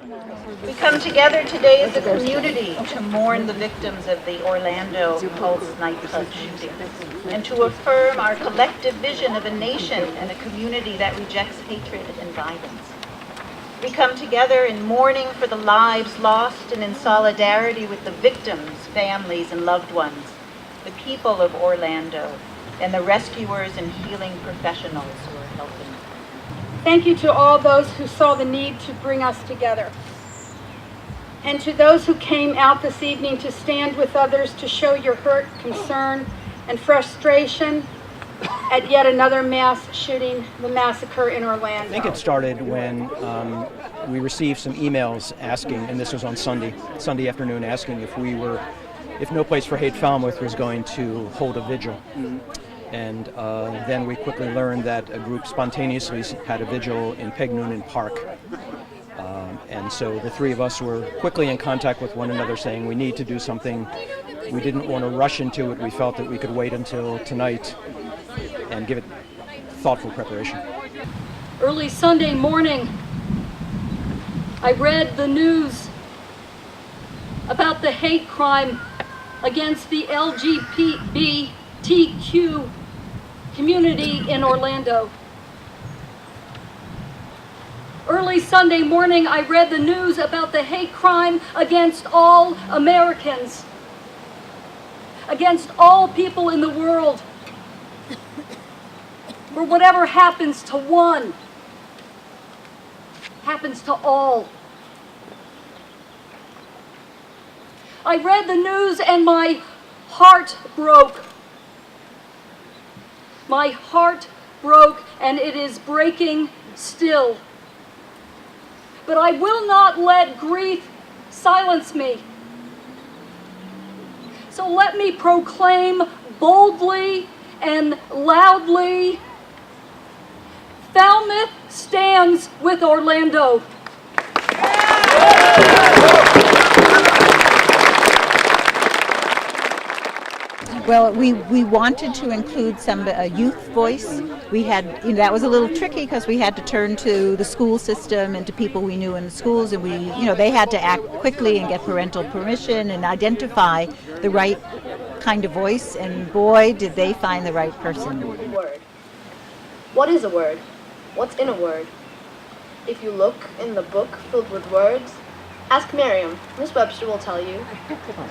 We come together today as a community to mourn the victims of the Orlando Pulse nightclub shooting and to affirm our collective vision of a nation and a community that rejects hatred and violence. We come together in mourning for the lives lost and in solidarity with the victims, families, and loved ones, the people of Orlando, and the rescuers and healing professionals who are helping. Thank you to all those who saw the need to bring us together. And to those who came out this evening to stand with others to show your hurt, concern, and frustration at yet another mass shooting, the massacre in Orlando. I think it started when we received some emails asking, and this was on Sunday afternoon, asking if No Place for Hate Falmouth was going to hold a vigil. And then we quickly learned that a group spontaneously had a vigil in Peg Noonan Park. And so the three of us were quickly in contact with one another saying we need to do something. We didn't want to rush into it. We felt that we could wait until tonight and give it thoughtful preparation. Early Sunday morning, I read the news about the hate crime against the LGBTQ community in Orlando. Early Sunday morning, I read the news about the hate crime against all Americans, against all people in the world, where whatever happens to one happens to all. I read the news and my heart broke. My heart broke, and it is breaking still. But I will not let grief silence me. So let me proclaim boldly and loudly, Falmouth stands with Orlando. Well, we wanted to include some youth voice. We had, that was a little tricky because we had to turn to the school system and to people we knew in the schools, and they had to act quickly and get parental permission and identify the right kind of voice, and boy, did they find the right person. Word. What is a word? What's in a word? If you look in the book filled with words, ask Merriam. Miss Webster will tell you.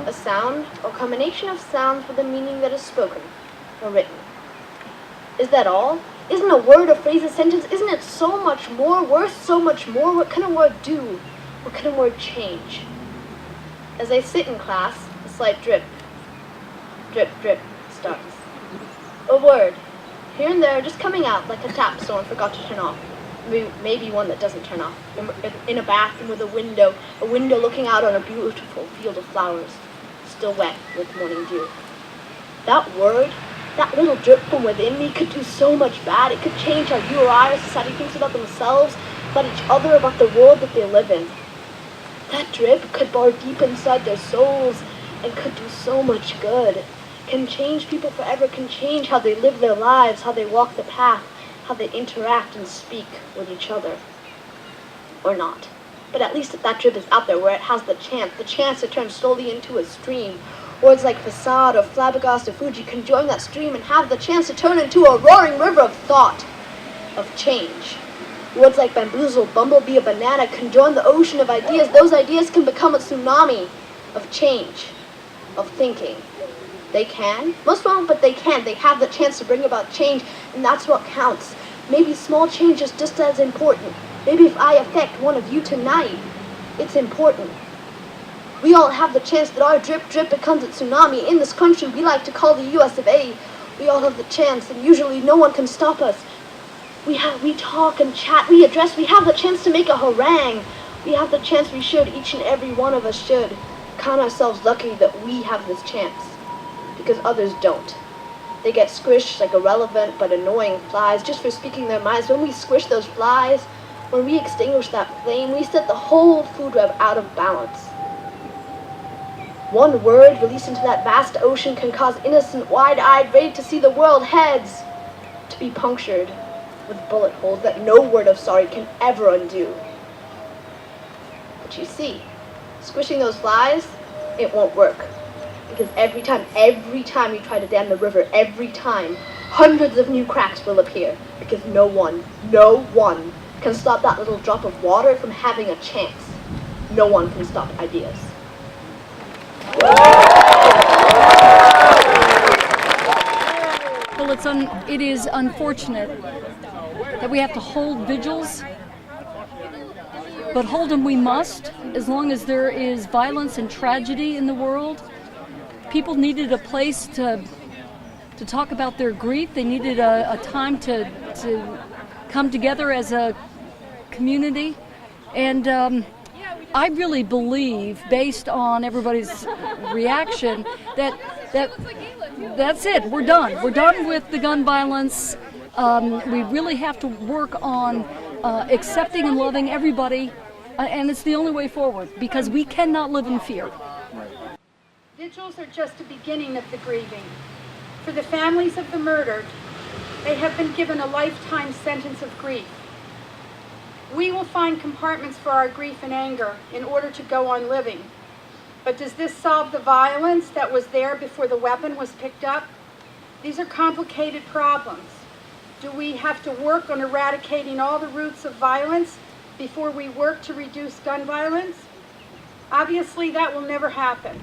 A sound or combination of sounds with a meaning that is spoken or written. Is that all? Isn't a word, a phrase, a sentence, isn't it so much more, worth so much more? What can a word do? What can a word change? As I sit in class, a slight drip, drip, drip starts. A word, here and there, just coming out like a tap someone forgot to turn off. Maybe one that doesn't turn off. In a bathroom with a window looking out on a beautiful field of flowers, still wet with morning dew. That word, that little drip from within me could do so much bad. It could change how you or I or society thinks about themselves, about each other, about the world that they live in. That drip could bore deep inside their souls and could do so much good. Can change people forever, can change how they live their lives, how they walk the path, how they interact and speak with each other. Or not. But at least if that drip is out there where it has the chance to turn slowly into a stream. Words like facade or flabbergast or Fuji can join that stream and have the chance to turn into a roaring river of thought, of change. Words like bamboozle, bumblebee, or banana can join the ocean of ideas. Those ideas can become a tsunami of change, of thinking. They can. Most won't, but they can. They have the chance to bring about change, and that's what counts. Maybe small change is just as important. Maybe if I affect one of you tonight, it's important. We all have the chance that our drip drip becomes a tsunami. In this country we like to call the US of A. We all have the chance, and usually no one can stop us. We talk and chat, we address, we have the chance to make a harangue. We have the chance, we should, each and every one of us should count ourselves lucky that we have this chance. Because others don't. They get squished like irrelevant but annoying flies just for speaking their minds. When we squish those flies, when we extinguish that flame, we set the whole food web out of balance. One word released into that vast ocean can cause innocent, wide-eyed ready to see the world heads to be punctured with bullet holes that no word of sorry can ever undo. what you see. Squishing those flies, it won't work. Because every time you try to dam the river, every time, hundreds of new cracks will appear. Because no one can stop that little drop of water from having a chance. No one can stop ideas. Well, it is unfortunate that we have to hold vigils, but hold them we must, as long as there is violence and tragedy in the world. People needed a place to talk about their grief. They needed a time to come together as a community. And I really believe, based on everybody's reaction, that's it. We're done. We're done with the gun violence. We really have to work on accepting and loving everybody, and it's the only way forward, because we cannot live in fear. Vigils are just the beginning of the grieving. For the families of the murdered, they have been given a lifetime sentence of grief. We will find compartments for our grief and anger in order to go on living. But does this solve the violence that was there before the weapon was picked up? These are complicated problems. Do we have to work on eradicating all the roots of violence before we work to reduce gun violence? Obviously, that will never happen.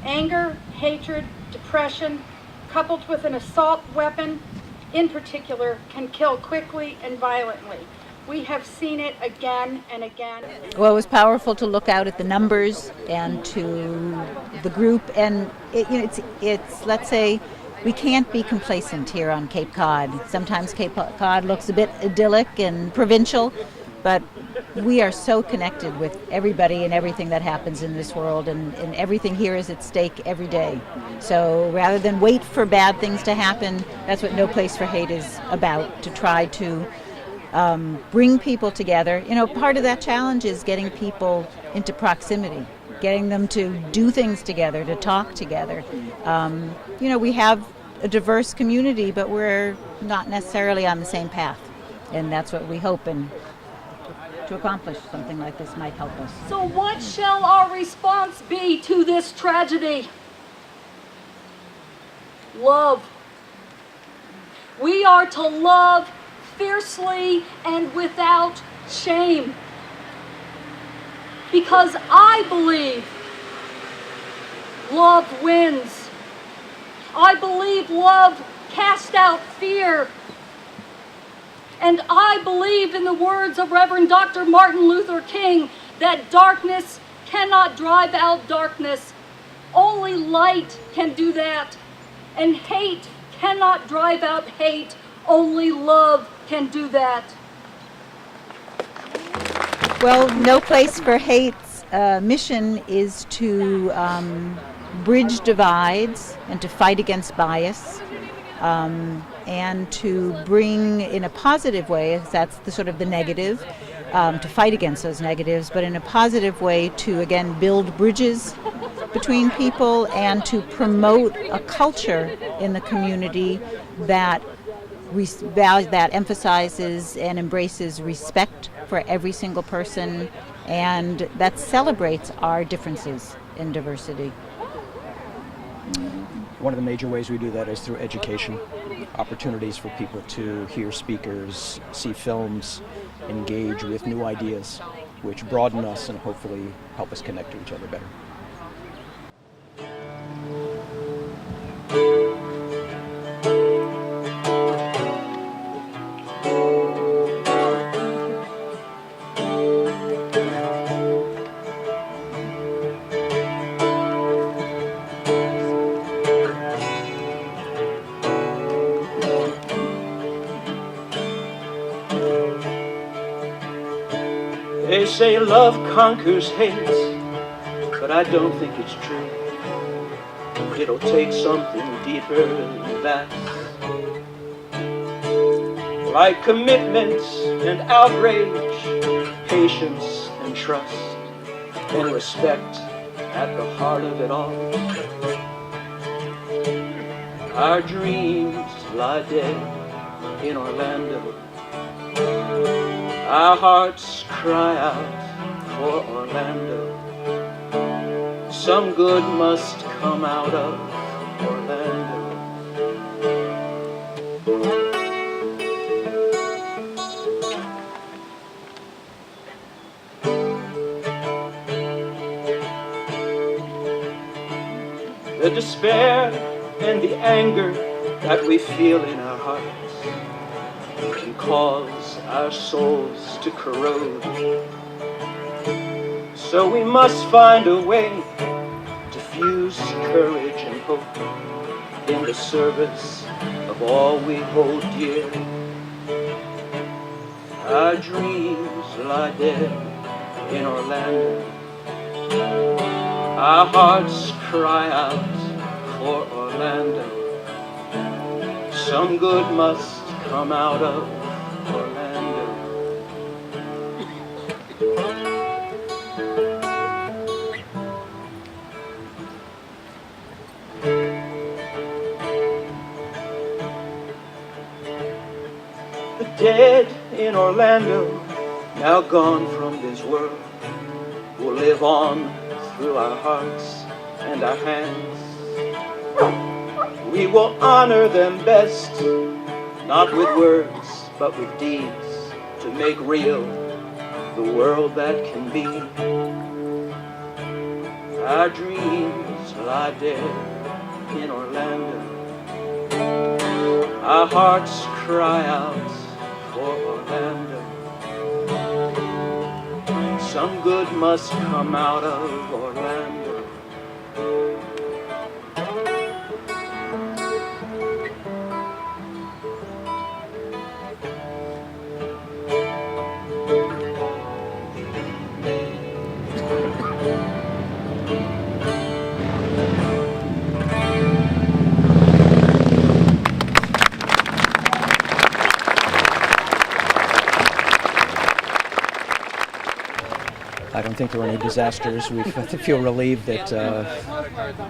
Anger, hatred, depression, coupled with an assault weapon, in particular, can kill quickly and violently. We have seen it again and again. Well, it was powerful to look out at the numbers and to the group, and it's let's say, we can't be complacent here on Cape Cod. Sometimes Cape Cod looks a bit idyllic and provincial, but we are so connected with everybody and everything that happens in this world, and everything here is at stake every day. So rather than wait for bad things to happen, that's what No Place for Hate is about, to try to bring people together. Part of that challenge is getting people into proximity, getting them to do things together, to talk together. We have a diverse community, but we're not necessarily on the same path, and that's what we hope and to accomplish something like this might help us. So what shall our response be to this tragedy? Love. We are to love fiercely and without shame. Because I believe love wins. I believe love casts out fear. And I believe, in the words of Reverend Dr. Martin Luther King, that darkness cannot drive out darkness. Only light can do that. And hate cannot drive out hate. Only love can do that. Well, No Place for Hate's mission is to bridge divides and to fight against bias, and to bring in a positive way, that's the sort of the negative, to fight against those negatives, but in a positive way to, again, build bridges between people and to promote a culture in the community that emphasizes and embraces respect for every single person, and that celebrates our differences in diversity. One of the major ways we do that is through education. Opportunities for people to hear speakers, see films, engage with new ideas, which broaden us and hopefully help us connect to each other better. They say love conquers hate, but I don't think it's true. It'll take something deeper than that. Like commitment and outrage, patience and trust, and respect at the heart of it all. Our dreams lie dead in Orlando. Our hearts cry out for Orlando. Some good must come out of Orlando. The despair and the anger that we feel in our hearts can cause our souls to corrode. So we must find a way to fuse courage and hope in the service of all we hold dear. Our dreams lie dead in Orlando. Our hearts cry out for Orlando. Some good must come out of Orlando. The dead in Orlando, now gone from this world, will live on through our hearts and our hands. We will honor them best, not with words, but with deeds, to make real the world that can be. Our dreams lie dead in Orlando. Our hearts cry out for Orlando. Some good must come out of Orlando. I don't think there were any disasters. We feel relieved that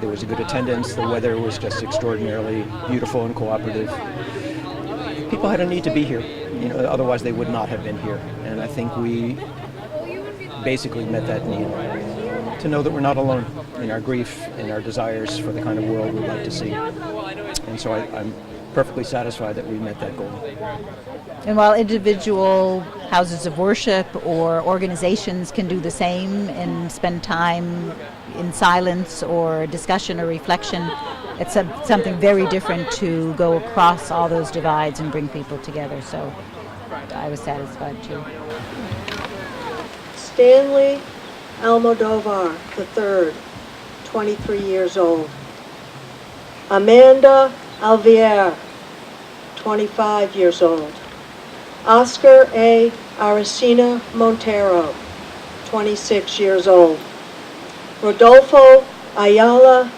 there was a good attendance. The weather was just extraordinarily beautiful and cooperative. People had a need to be here, otherwise they would not have been here. And I think we basically met that need. To know that we're not alone in our grief and our desires for the kind of world we'd like to see. And so I'm perfectly satisfied that we met that goal. And while individual houses of worship or organizations can do the same and spend time in silence or discussion or reflection, it's something very different to go across all those divides and bring people together. So I was satisfied too. Stanley Almodovar III, 23 years old. Amanda Alvier, 25 years old. Oscar A. Aracena Montero, 26 years old. Rodolfo Ayala,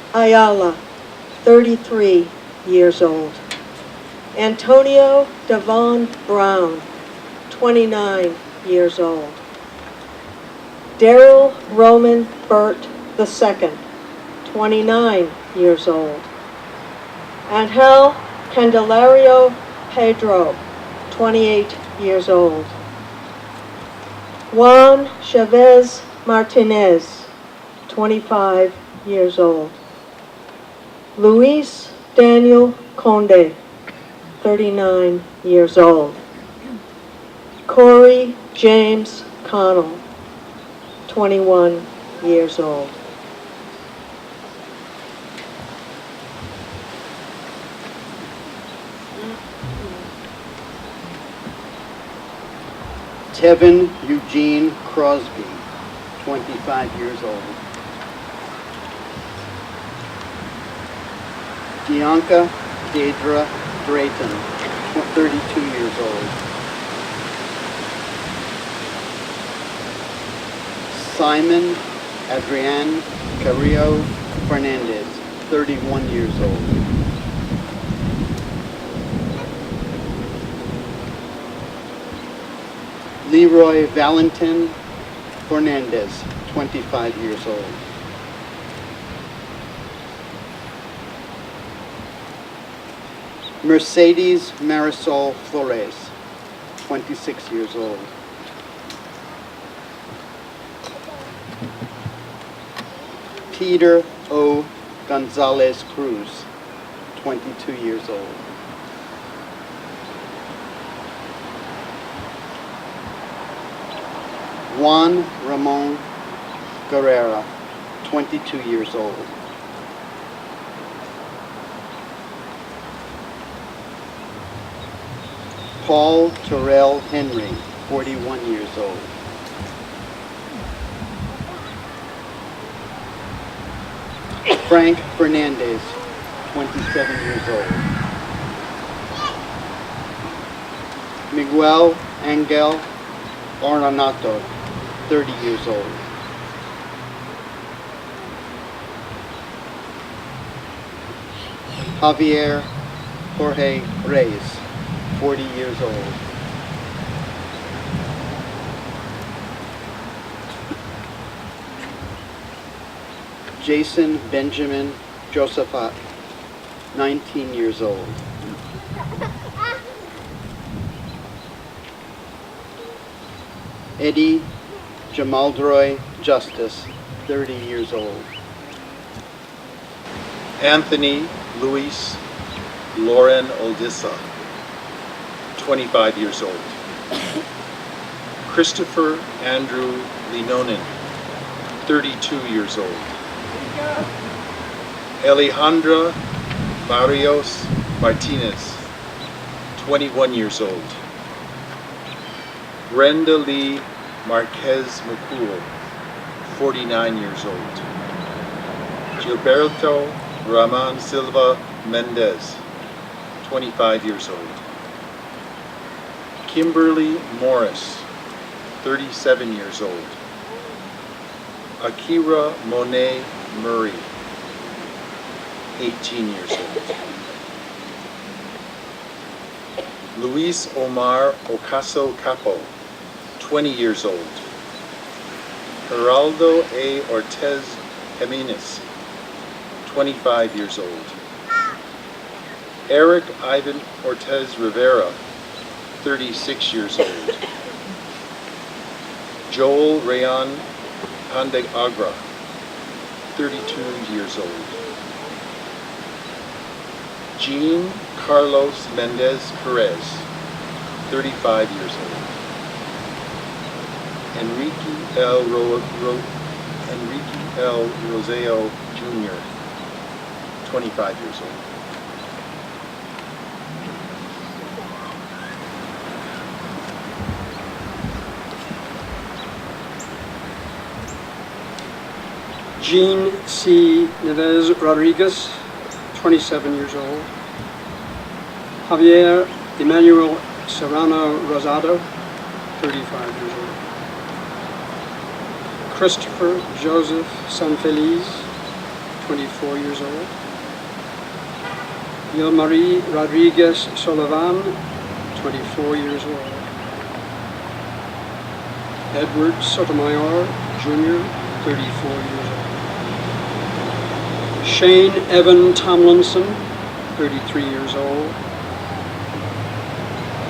33 years old. Antonio Devon Brown, 29 years old. Daryl Roman Burt II, 29 years old. Angel Candelario Pedro, 28 years old. Juan Chavez Martinez, 25 years old. Luis Daniel Conde, 39 years old. Corey James Connell, 21 years old. Tevin Eugene Crosby, 25 years old. Bianca Deidre Drayton, 32 years old. Simon Adrian Carrillo Fernandez, 31 years old. Leroy Valentin Fernandez, 25 years old. Mercedes Marisol Flores, 26 years old. Peter O. Gonzalez Cruz, 22 years old. Juan Ramon Guerrera, 22 years old. Paul Terrell Henry, 41 years old. Frank Fernandez, 27 years old. Miguel Angel Ornato, 30 years old. Javier Jorge Reyes, 40 years old. Jason Benjamin Josephat, 19 years old. Eddie Jamaldroy Justice, 30 years old. Anthony Luis Lauren Oldissa, 25 years old. Christopher Andrew Linonen, 32 years old. Alejandra Barrios Martinez, 21 years old. Brenda Lee Marquez Mukul, 49 years old. Gilberto Raman Silva Mendez, 25 years old. Kimberly Morris, 37 years old. Akira Monet Murray, 18 years old. Luis Omar Ocaso Capo, 20 years old. Geraldo A. Ortez Jimenez, 25 years old. Eric Ivan Ortez Rivera, 36 years old. Joel Rayon Pandeagra, 32 years old. Jean Carlos Mendez Perez, 35 years old. Enrique L. Roseo Jr., 25 years old. Jean C. Neves Rodriguez, 27 years old. Javier Emmanuel Serrano Rosado, 35 years old. Christopher Joseph Sanfeliz, 24 years old. Gilmarie Rodriguez Sullivan, 24 years old. Edward Sotomayor, Jr., 34 years old. Shane Evan Tomlinson, 33 years old.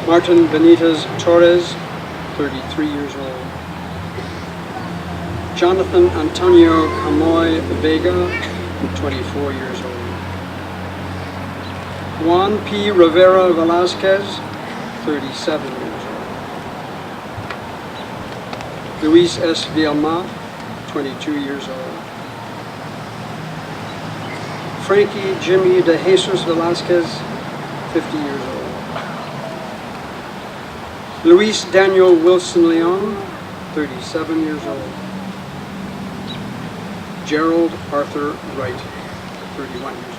Martin Benitez Torres, 33 years old. Jonathan Antonio Camoy Vega, 24 years old. Juan P. Rivera Velasquez, 37 years old. Luis S. Vilma, 22 years old. Frankie Jimmy De Jesus Velasquez, 50 years old. Luis Daniel Wilson Leon, 37 years old. Gerald Arthur Wright, 31 years old.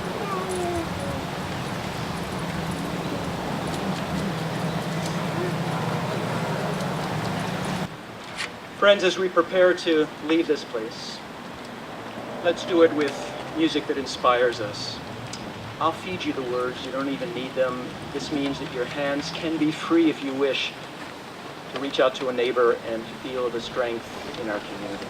Friends, as we prepare to leave this place, let's do it with music that inspires us. I'll feed you the words, you don't even need them. This means that your hands can be free if you wish to reach out to a neighbor and feel the strength in our community.